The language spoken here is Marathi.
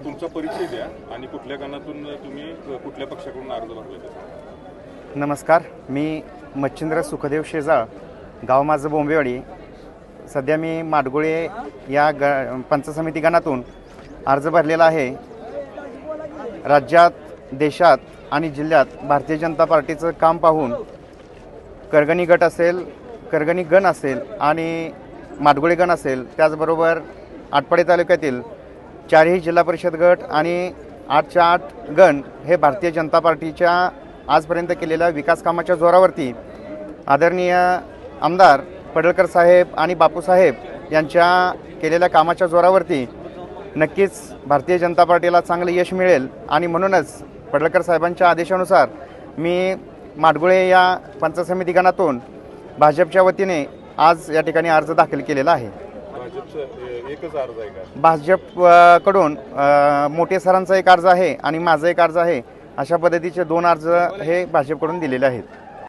तुमचा परिचय द्या आणि कुठल्या गणातून तुम्ही कुठल्या पक्षाकडून अर्ज भरला? नमस्कार, मी मच्छिंद्र सुखदेव शेजाळ, गाव माझं बोंबेवाडी. सध्या मी माडगुळे या पंचायत समिती गणातून अर्ज भरलेला आहे. राज्यात, देशात आणि जिल्ह्यात भारतीय जनता पार्टीचं काम पाहून करगणी गट असेल, करगणी गण असेल आणि माडगुळे गण असेल, त्याचबरोबर आटपाडी तालुक्यातील चारही जिल्हा परिषद गट आणि 8च्या 8 गण हे भारतीय जनता पार्टीच्या आजपर्यंत केलेल्या विकास कामाच्या जोरावरती आदरणीय आमदार पडळकर साहेब आणि बापूसाहेब यांच्या केलेल्या कामाच्या जोरावरती नक्कीच भारतीय जनता पार्टीला चांगलं यश मिळेल आणि म्हणूनच पडळकर साहेबांच्या आदेशानुसार मी माडगुळे या पंचायत समिती गणातून भाजपच्या वतीने आज या ठिकाणी अर्ज दाखल केलेला आहे. एकच अर्ज आहे का? भाजपकडून मोठे सरांचा एक अर्ज आहे आणि माझा एक अर्ज आहे. अशा पद्धतीचे 2 अर्ज हे भाजपकडून दिलेले आहेत.